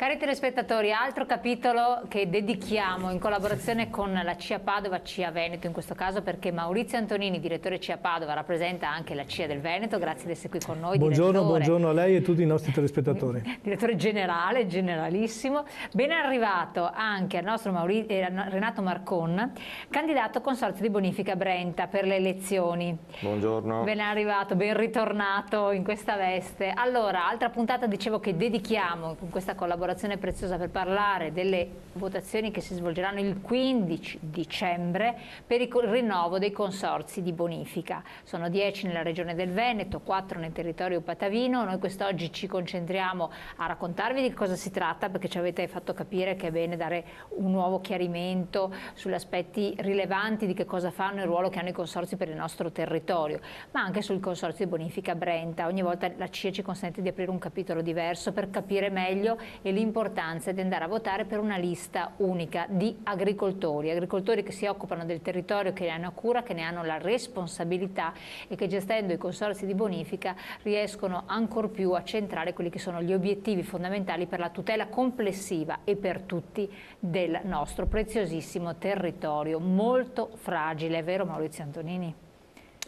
Cari telespettatori, altro capitolo che dedichiamo in collaborazione con la CIA Padova, CIA Veneto in questo caso, perché Maurizio Antonini, direttore CIA Padova, rappresenta anche la CIA del Veneto. Grazie di essere qui con noi. Buongiorno, buongiorno a lei e a tutti i nostri telespettatori. Direttore generale, generalissimo. Ben arrivato anche al nostro Renato Marcon, candidato Consorzio di Bonifica Brenta per le elezioni. Buongiorno. Ben arrivato, ben ritornato in questa veste. Allora, altra puntata, dicevo, che dedichiamo con questa collaborazione preziosa per parlare delle votazioni che si svolgeranno il 15 dicembre per il rinnovo dei consorzi di bonifica. Sono 10 nella regione del Veneto, 4 nel territorio patavino. Noi quest'oggi ci concentriamo a raccontarvi di cosa si tratta, perché ci avete fatto capire che è bene dare un nuovo chiarimento sugli aspetti rilevanti di che cosa fanno e il ruolo che hanno i consorzi per il nostro territorio, ma anche sul consorzio di bonifica Brenta. Ogni volta la CIA ci consente di aprire un capitolo diverso per capire meglio e l'importanza di andare a votare per una lista unica di agricoltori che si occupano del territorio, che ne hanno cura, che ne hanno la responsabilità e che, gestendo i consorzi di bonifica, riescono ancor più a centrare quelli che sono gli obiettivi fondamentali per la tutela complessiva e per tutti del nostro preziosissimo territorio, molto fragile, è vero Maurizio Antonini?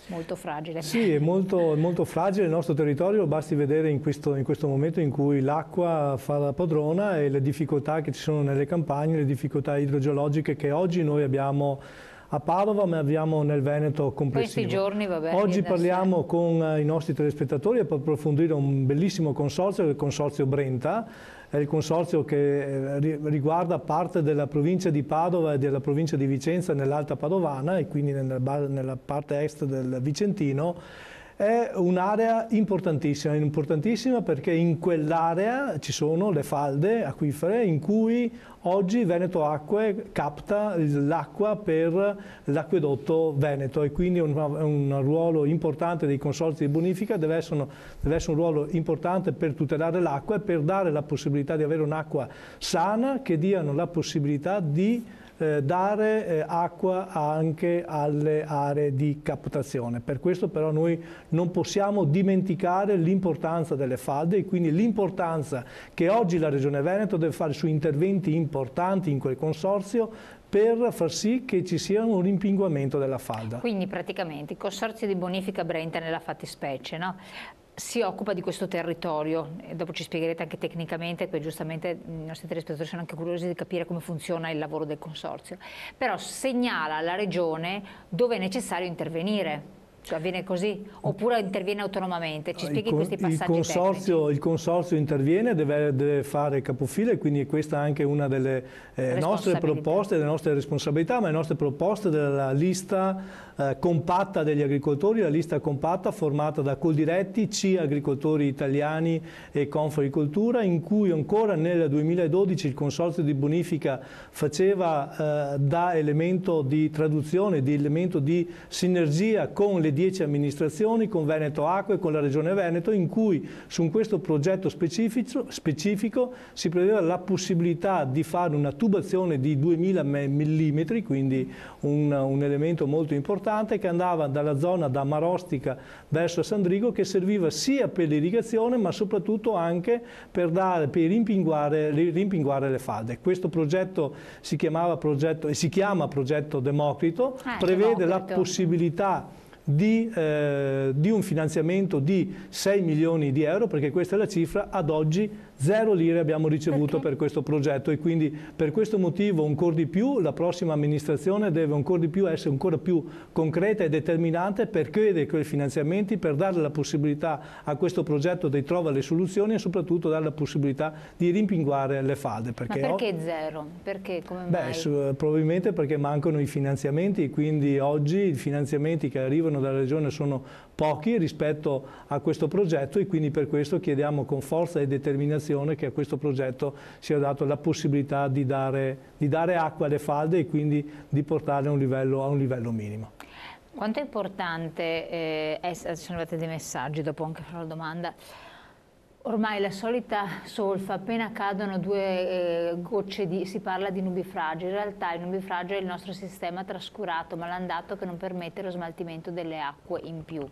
Molto fragile. Sì, è molto fragile il nostro territorio, basti vedere in questo momento in cui l'acqua fa la padrona e le difficoltà che ci sono nelle campagne, le difficoltà idrogeologiche che oggi noi abbiamo a Padova, ma abbiamo nel Veneto complessivo. Questi giorni, vabbè, oggi parliamo con i nostri telespettatori per approfondire un bellissimo consorzio, il consorzio Brenta. È il consorzio che riguarda parte della provincia di Padova e della provincia di Vicenza nell'Alta Padovana e quindi nella parte est del Vicentino. È un'area importantissima perché in quell'area ci sono le falde acquifere in cui oggi Veneto Acque capta l'acqua per l'acquedotto Veneto e quindi un ruolo importante dei consorzi di bonifica deve essere un ruolo importante per tutelare l'acqua e per dare la possibilità di avere un'acqua sana che diano la possibilità di dare acqua anche alle aree di captazione. Per questo però noi non possiamo dimenticare l'importanza delle falde e quindi l'importanza che oggi la Regione Veneto deve fare su interventi importanti in quel consorzio per far sì che ci sia un rimpinguamento della falda. Quindi praticamente il consorzio di bonifica Brenta nella fattispecie, no? Si occupa di questo territorio e dopo ci spiegherete anche tecnicamente, poi giustamente i nostri telespettatori sono anche curiosi di capire come funziona il lavoro del consorzio, però segnala alla regione dove è necessario intervenire. Cioè avviene così? Oppure interviene autonomamente? Ci spieghi questi passaggi tecnici? Il consorzio interviene, deve fare capofila e quindi questa è anche una delle nostre proposte, delle nostre responsabilità, ma le nostre proposte della lista compatta degli agricoltori, la lista compatta formata da Coldiretti, CIA Agricoltori Italiani e Confagricoltura, in cui ancora nel 2012 il consorzio di bonifica faceva da elemento di traduzione, di elemento di sinergia con le 10 amministrazioni, con Veneto Acque e con la Regione Veneto, in cui su questo progetto specifico si prevedeva la possibilità di fare una tubazione di 2000 mm, quindi un elemento molto importante che andava dalla zona da Marostica verso Sandrigo, che serviva sia per l'irrigazione ma soprattutto anche per rimpinguare le falde. Questo progetto si chiama progetto Democrito, prevede la possibilità di un finanziamento di 6 milioni di euro, perché questa è la cifra. Ad oggi 0 lire abbiamo ricevuto per questo progetto e quindi per questo motivo ancora di più la prossima amministrazione deve essere ancora più concreta e determinante per chiedere quei finanziamenti, per dare la possibilità a questo progetto di trovare le soluzioni e soprattutto dare la possibilità di rimpinguare le falde. Ma perché 0? Perché? Come mai? Probabilmente perché mancano i finanziamenti e quindi oggi i finanziamenti che arrivano dalla Regione sono pochi rispetto a questo progetto e quindi per questo chiediamo con forza e determinazione che a questo progetto sia dato la possibilità di dare acqua alle falde e quindi di portarle a un livello minimo. Quanto è importante, sono arrivati dei messaggi, dopo anche farò la domanda, ormai la solita solfa, appena cadono 2 gocce si parla di nubifragio, in realtà il nubifragio è il nostro sistema trascurato, malandato, che non permette lo smaltimento delle acque in più.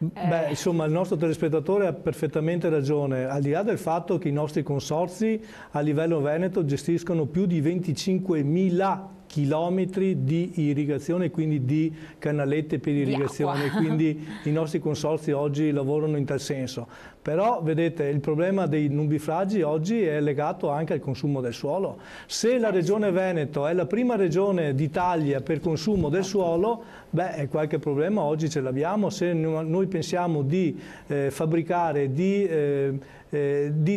Beh, insomma, il nostro telespettatore ha perfettamente ragione, al di là del fatto che i nostri consorzi a livello veneto gestiscono più di 25.000 chilometri di irrigazione, quindi di canalette per irrigazione, quindi i nostri consorzi oggi lavorano in tal senso. Però vedete, il problema dei nubifragi oggi è legato anche al consumo del suolo. Se la regione Veneto è la prima regione d'Italia per consumo del suolo, beh, qualche problema oggi ce l'abbiamo. Se noi pensiamo di fabbricare, di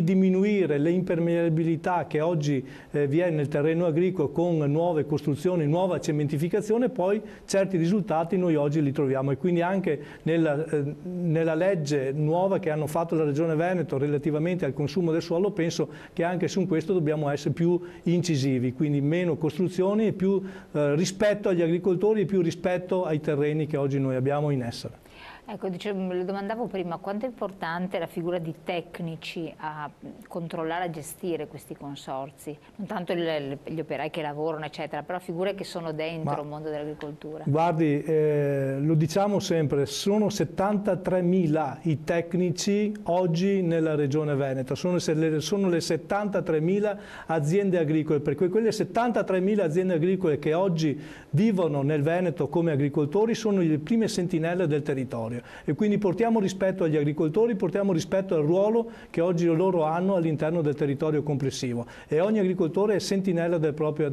diminuire le impermeabilità che oggi vi è nel terreno agricolo con nuove costruzioni, nuova cementificazione, poi certi risultati noi oggi li troviamo, e quindi anche nella legge nuova che hanno fatto la Regione Veneto relativamente al consumo del suolo, penso che anche su questo dobbiamo essere più incisivi, quindi meno costruzioni e più rispetto agli agricoltori e più rispetto ai terreni che oggi noi abbiamo in essere. Ecco, le domandavo prima quanto è importante la figura di tecnici a controllare, a gestire questi consorzi, non tanto gli operai che lavorano eccetera, però figure che sono dentro il mondo dell'agricoltura. Guardi, lo diciamo sempre, sono 73.000 i tecnici oggi nella regione Veneto, sono le 73.000 aziende agricole, perché quelle 73.000 aziende agricole che oggi vivono nel Veneto come agricoltori sono le prime sentinelle del territorio. E quindi portiamo rispetto agli agricoltori, portiamo rispetto al ruolo che oggi loro hanno all'interno del territorio complessivo, e ogni agricoltore è sentinella della propria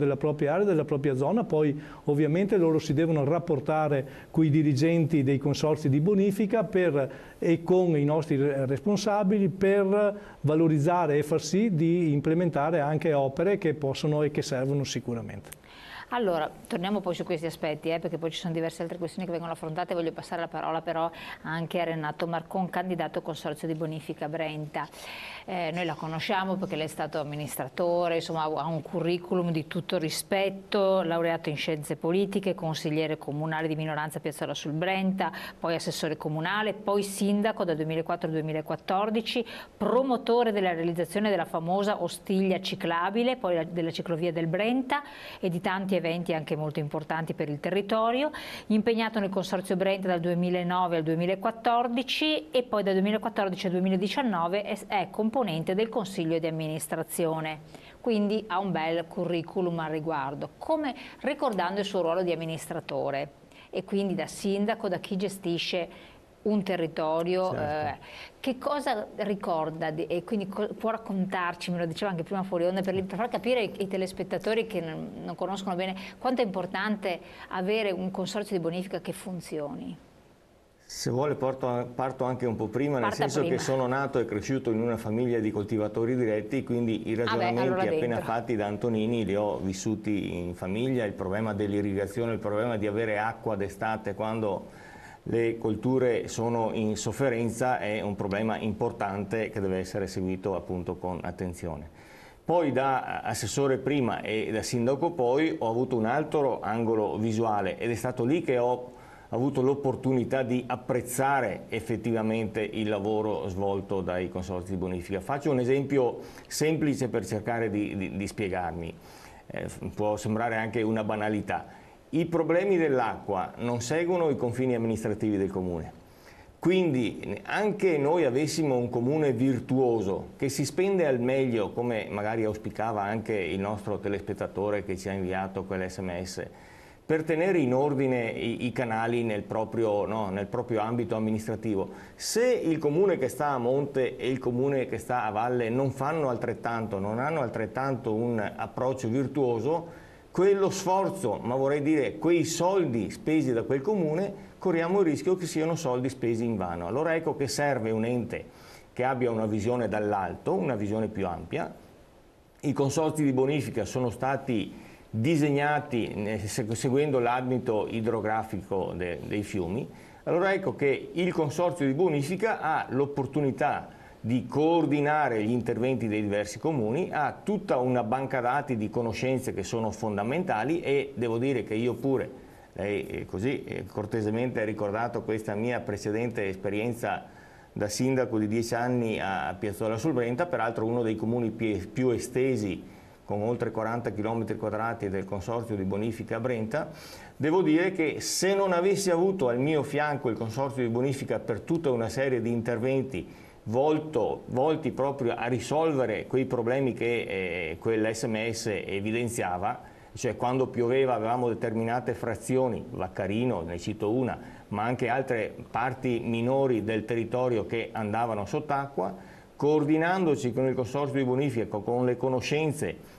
area, della propria zona. Poi ovviamente loro si devono rapportare con i dirigenti dei consorzi di bonifica e con i nostri responsabili per valorizzare e far sì di implementare anche opere che possono e che servono sicuramente. Allora, torniamo poi su questi aspetti, perché poi ci sono diverse altre questioni che vengono affrontate. Voglio passare la parola però anche a Renato Marcon, candidato al Consorzio di Bonifica Brenta. Noi la conosciamo perché lei è stato amministratore, insomma ha un curriculum di tutto rispetto, laureato in scienze politiche, consigliere comunale di minoranza a Piazzola sul Brenta, poi assessore comunale, poi sindaco dal 2004 al 2014, promotore della realizzazione della famosa Ostiglia ciclabile, poi della ciclovia del Brenta e di tanti eventi anche molto importanti per il territorio, impegnato nel Consorzio Brenta dal 2009 al 2014 e poi dal 2014 al 2019 è componente del Consiglio di amministrazione, quindi ha un bel curriculum al riguardo, come ricordando il suo ruolo di amministratore e quindi da sindaco, da chi gestisce un territorio. Certo. Che cosa ricorda e quindi può raccontarci, me lo diceva anche prima fuori onda, per far capire ai telespettatori che non conoscono bene quanto è importante avere un consorzio di bonifica che funzioni? Se vuole parto anche un po' prima, nel senso che sono nato e cresciuto in una famiglia di coltivatori diretti, quindi i ragionamenti appena fatti da Antonini li ho vissuti in famiglia. Il problema dell'irrigazione, il problema di avere acqua d'estate quando le colture sono in sofferenza è un problema importante che deve essere seguito appunto con attenzione. Poi da assessore prima e da sindaco poi ho avuto un altro angolo visuale ed è stato lì che ho avuto l'opportunità di apprezzare effettivamente il lavoro svolto dai consorzi di bonifica. Faccio un esempio semplice per cercare di spiegarmi, può sembrare anche una banalità. I problemi dell'acqua non seguono i confini amministrativi del comune, quindi anche noi avessimo un comune virtuoso che si spende al meglio, come magari auspicava anche il nostro telespettatore che ci ha inviato quell'SMS, per tenere in ordine i canali nel proprio ambito amministrativo. Se il comune che sta a monte e il comune che sta a valle non fanno altrettanto, non hanno altrettanto un approccio virtuoso, quello sforzo, ma vorrei dire quei soldi spesi da quel comune, corriamo il rischio che siano soldi spesi invano. Allora ecco che serve un ente che abbia una visione dall'alto, una visione più ampia. I consorzi di bonifica sono stati disegnati seguendo l'ambito idrografico dei fiumi. Allora ecco che il consorzio di bonifica ha l'opportunità di coordinare gli interventi dei diversi comuni, ha tutta una banca dati di conoscenze che sono fondamentali e devo dire che io pure, lei così cortesemente ha ricordato questa mia precedente esperienza da sindaco di 10 anni a Piazzola sul Brenta, peraltro uno dei comuni più estesi con oltre 40 km² del Consorzio di Bonifica Brenta, devo dire che se non avessi avuto al mio fianco il Consorzio di Bonifica per tutta una serie di interventi volti proprio a risolvere quei problemi che quell'SMS evidenziava, cioè quando pioveva avevamo determinate frazioni, Vaccarino, ne cito una, ma anche altre parti minori del territorio che andavano sott'acqua, coordinandoci con il Consorzio di Bonifica, con le conoscenze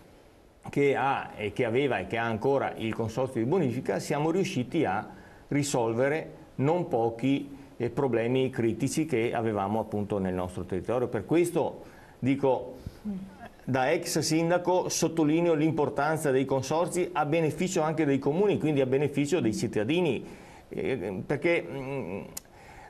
che ha e che aveva e che ha ancora il Consorzio di Bonifica, siamo riusciti a risolvere non pochi problemi critici che avevamo appunto nel nostro territorio. Per questo dico, da ex sindaco sottolineo l'importanza dei consorzi a beneficio anche dei comuni, quindi a beneficio dei cittadini, perché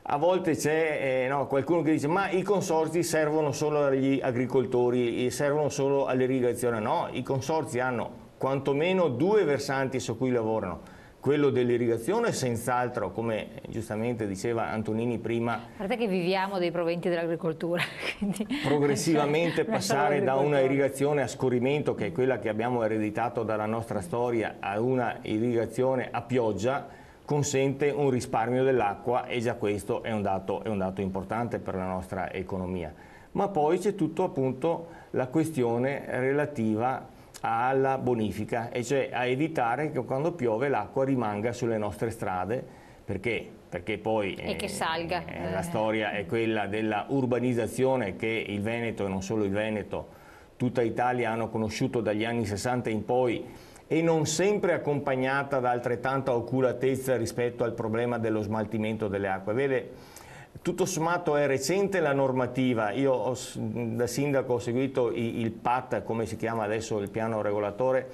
a volte c'è qualcuno che dice ma i consorzi servono solo agli agricoltori, servono solo all'irrigazione. No, i consorzi hanno quantomeno due versanti su cui lavorano. Quello dell'irrigazione senz'altro, come giustamente diceva Antonini prima. Guarda che viviamo dei proventi dell'agricoltura. Progressivamente passare da una irrigazione a scorrimento, che è quella che abbiamo ereditato dalla nostra storia, a una irrigazione a pioggia, consente un risparmio dell'acqua e già questo è un dato importante per la nostra economia. Ma poi c'è tutto appunto la questione relativa alla bonifica, e cioè a evitare che quando piove l'acqua rimanga sulle nostre strade, perché poi che salga. La storia è quella della urbanizzazione che il Veneto, e non solo il Veneto, tutta Italia hanno conosciuto dagli anni 60 in poi, e non sempre accompagnata da altrettanta oculatezza rispetto al problema dello smaltimento delle acque. Vede, tutto sommato è recente la normativa. Io da sindaco ho seguito il PAT, come si chiama adesso il piano regolatore,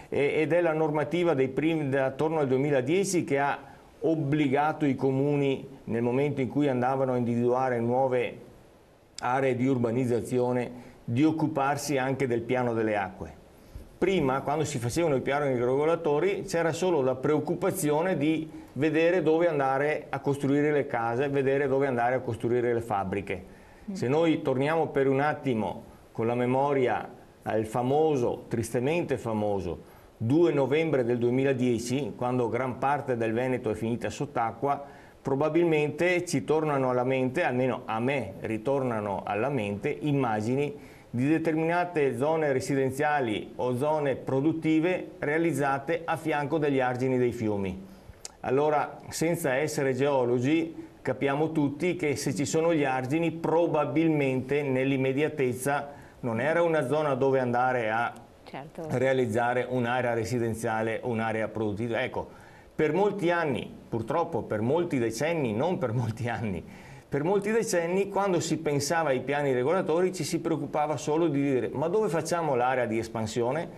ed è la normativa attorno al 2010 che ha obbligato i comuni, nel momento in cui andavano a individuare nuove aree di urbanizzazione, di occuparsi anche del piano delle acque. Prima, quando si facevano i piani regolatori, c'era solo la preoccupazione di vedere dove andare a costruire le case, vedere dove andare a costruire le fabbriche. Se noi torniamo per un attimo con la memoria al famoso, tristemente famoso, 2 novembre del 2010, quando gran parte del Veneto è finita sott'acqua, probabilmente ci tornano alla mente, almeno a me ritornano alla mente, immagini di determinate zone residenziali o zone produttive realizzate a fianco degli argini dei fiumi. Allora, senza essere geologi, capiamo tutti che se ci sono gli argini, probabilmente nell'immediatezza non era una zona dove andare a realizzare un'area residenziale o un'area produttiva. Ecco, per molti anni, purtroppo per molti decenni, non per molti anni, per molti decenni, quando si pensava ai piani regolatori, ci si preoccupava solo di dire ma dove facciamo l'area di espansione?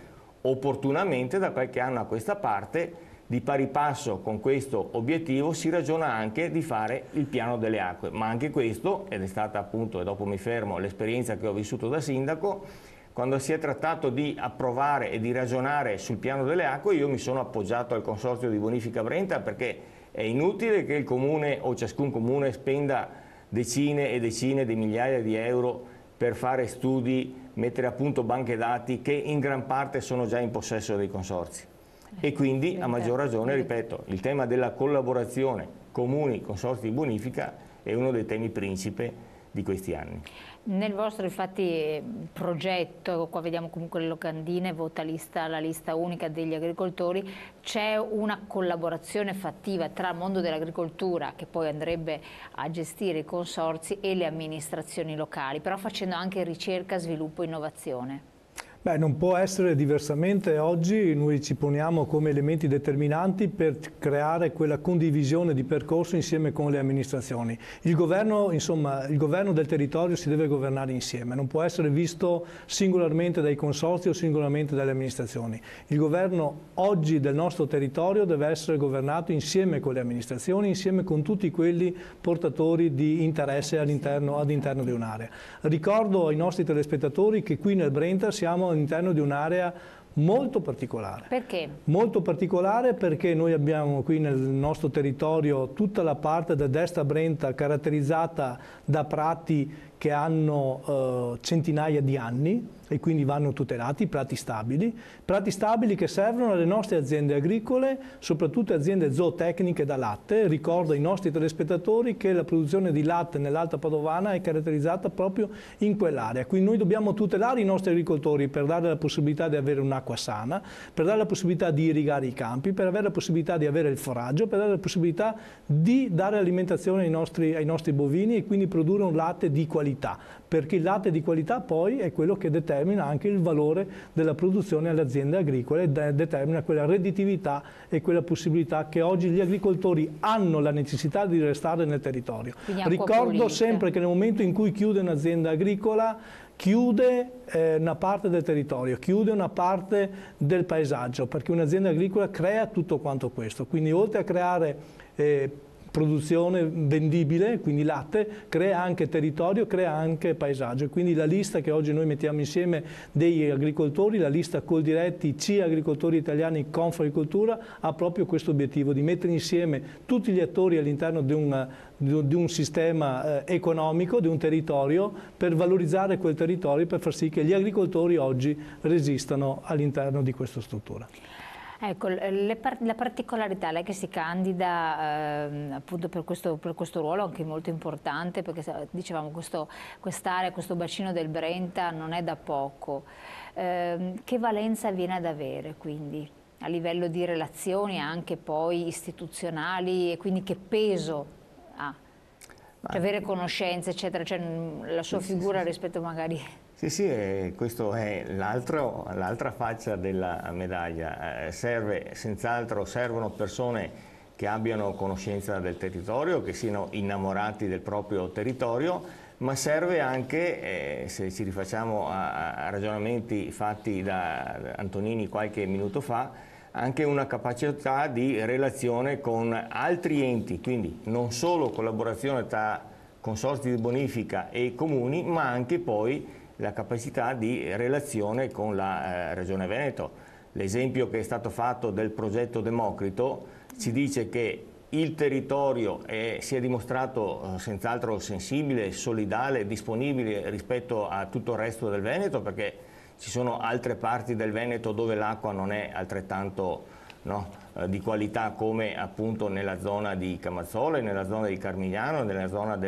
Opportunamente, da qualche anno a questa parte, di pari passo con questo obiettivo, si ragiona anche di fare il piano delle acque. Ma anche questo, ed è stata appunto, e dopo mi fermo, l'esperienza che ho vissuto da sindaco, quando si è trattato di approvare e di ragionare sul piano delle acque, io mi sono appoggiato al Consorzio di Bonifica Brenta, perché è inutile che il comune o ciascun comune spenda decine e decine di migliaia di euro per fare studi, mettere a punto banche dati che in gran parte sono già in possesso dei consorzi. E quindi, a maggior ragione, ripeto, il tema della collaborazione comuni, consorzi di bonifica è uno dei temi principe di questi anni. Nel vostro infatti progetto, qua vediamo comunque le locandine, vota la lista unica degli agricoltori, c'è una collaborazione fattiva tra il mondo dell'agricoltura, che poi andrebbe a gestire i consorzi, e le amministrazioni locali, però facendo anche ricerca, sviluppo e innovazione. Beh, non può essere diversamente. Oggi noi ci poniamo come elementi determinanti per creare quella condivisione di percorso insieme con le amministrazioni. Il governo, insomma, il governo del territorio si deve governare insieme, non può essere visto singolarmente dai consorzi o singolarmente dalle amministrazioni. Il governo oggi del nostro territorio deve essere governato insieme con le amministrazioni, insieme con tutti quelli portatori di interesse all'interno di un'area. Ricordo ai nostri telespettatori che qui nel Brenta siamo all'interno di un'area molto particolare. Perché? Molto particolare perché noi abbiamo qui nel nostro territorio tutta la parte da destra Brenta caratterizzata da prati che hanno centinaia di anni e quindi vanno tutelati, prati stabili che servono alle nostre aziende agricole, soprattutto aziende zootecniche da latte. Ricordo ai nostri telespettatori che la produzione di latte nell'Alta Padovana è caratterizzata proprio in quell'area, quindi noi dobbiamo tutelare i nostri agricoltori per dare la possibilità di avere un'acqua sana, per dare la possibilità di irrigare i campi, per avere la possibilità di avere il foraggio, per dare la possibilità di dare alimentazione ai nostri bovini e quindi produrre un latte di qualità, perché il latte di qualità poi è quello che determina anche il valore della produzione alle aziende agricole e determina quella redditività e quella possibilità che oggi gli agricoltori hanno la necessità di restare nel territorio. Ricordo sempre che nel momento in cui chiude un'azienda agricola chiude una parte del territorio, chiude una parte del paesaggio, perché un'azienda agricola crea tutto quanto questo, quindi oltre a creare produzione vendibile, quindi latte, crea anche territorio, crea anche paesaggio. E quindi la lista che oggi noi mettiamo insieme degli agricoltori, la lista Coldiretti C Agricoltori Italiani Confagricoltura, ha proprio questo obiettivo di mettere insieme tutti gli attori all'interno di un sistema economico, di un territorio, per valorizzare quel territorio, per far sì che gli agricoltori oggi resistano all'interno di questa struttura. Ecco, la particolarità, lei che si candida appunto per questo ruolo anche molto importante, perché dicevamo quest'area, questo bacino del Brenta non è da poco, che valenza viene ad avere quindi a livello di relazioni anche poi istituzionali, e quindi che peso ha? Cioè, avere conoscenze eccetera, cioè, la sua figura rispetto magari... Sì, questo è l'altra faccia della medaglia. Senz'altro servono persone che abbiano conoscenza del territorio, che siano innamorati del proprio territorio, ma serve anche, se ci rifacciamo a ragionamenti fatti da Antonini qualche minuto fa, anche una capacità di relazione con altri enti, quindi non solo collaborazione tra consorzi di bonifica e comuni, ma anche poi la capacità di relazione con la Regione Veneto. L'esempio che è stato fatto del progetto Democrito ci dice che il territorio si è dimostrato senz'altro sensibile, solidale, disponibile rispetto a tutto il resto del Veneto, perché ci sono altre parti del Veneto dove l'acqua non è altrettanto di qualità come appunto nella zona di Camazzole, nella zona di Carmignano, nella zona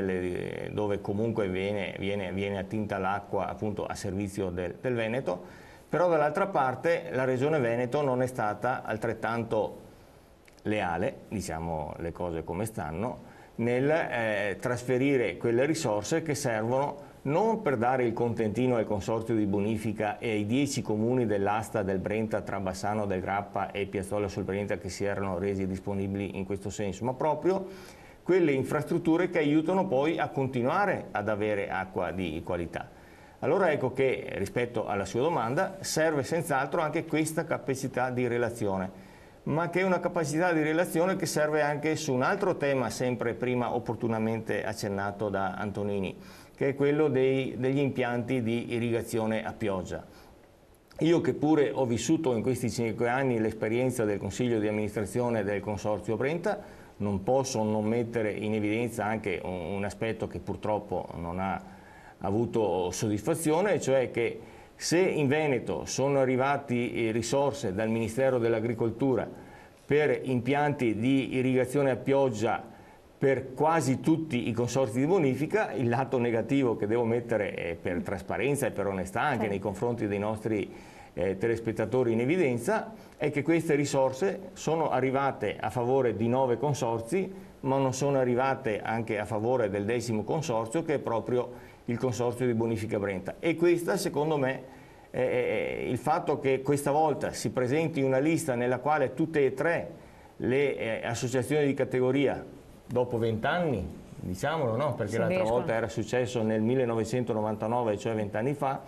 dove comunque viene attinta l'acqua appunto a servizio del Veneto, però dall'altra parte la Regione Veneto non è stata altrettanto leale, diciamo le cose come stanno, nel trasferire quelle risorse che servono non per dare il contentino al consorzio di bonifica e ai 10 comuni dell'asta del Brenta tra Bassano del Grappa e Piazzola sul Brenta che si erano resi disponibili in questo senso, ma proprio quelle infrastrutture che aiutano poi a continuare ad avere acqua di qualità. Allora ecco che rispetto alla sua domanda serve senz'altro anche questa capacità di relazione, ma che è una capacità di relazione che serve anche su un altro tema sempre prima opportunamente accennato da Antonini, che è quello degli impianti di irrigazione a pioggia. Io che pure ho vissuto in questi 5 anni l'esperienza del Consiglio di amministrazione del Consorzio Brenta, non posso non mettere in evidenza anche un aspetto che purtroppo non ha avuto soddisfazione, cioè che se in Veneto sono arrivati risorse dal Ministero dell'Agricoltura per impianti di irrigazione a pioggia per quasi tutti i consorzi di bonifica, il lato negativo che devo mettere per trasparenza e per onestà anche nei confronti dei nostri telespettatori in evidenza è che queste risorse sono arrivate a favore di 9 consorzi, ma non sono arrivate anche a favore del 10° consorzio, che è proprio il Consorzio di Bonifica Brenta. E questa, secondo me, il fatto che questa volta si presenti una lista nella quale tutte e 3 le associazioni di categoria, dopo 20 anni, diciamolo, no? Perché l'altra volta era successo nel 1999, cioè 20 anni fa,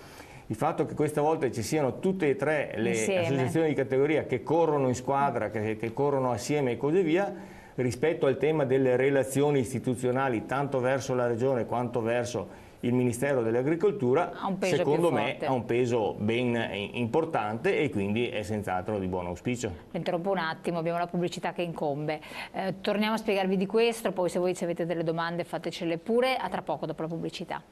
il fatto che questa volta ci siano tutte e 3 le associazioni di categoria che corrono in squadra, che corrono assieme e così via, rispetto al tema delle relazioni istituzionali tanto verso la Regione quanto verso il Ministero dell'Agricoltura, secondo me ha un peso ben importante e quindi è senz'altro di buon auspicio. Interrompo un attimo, abbiamo la pubblicità che incombe. Torniamo a spiegarvi di questo, poi se voi avete delle domande fatecele pure, a tra poco dopo la pubblicità.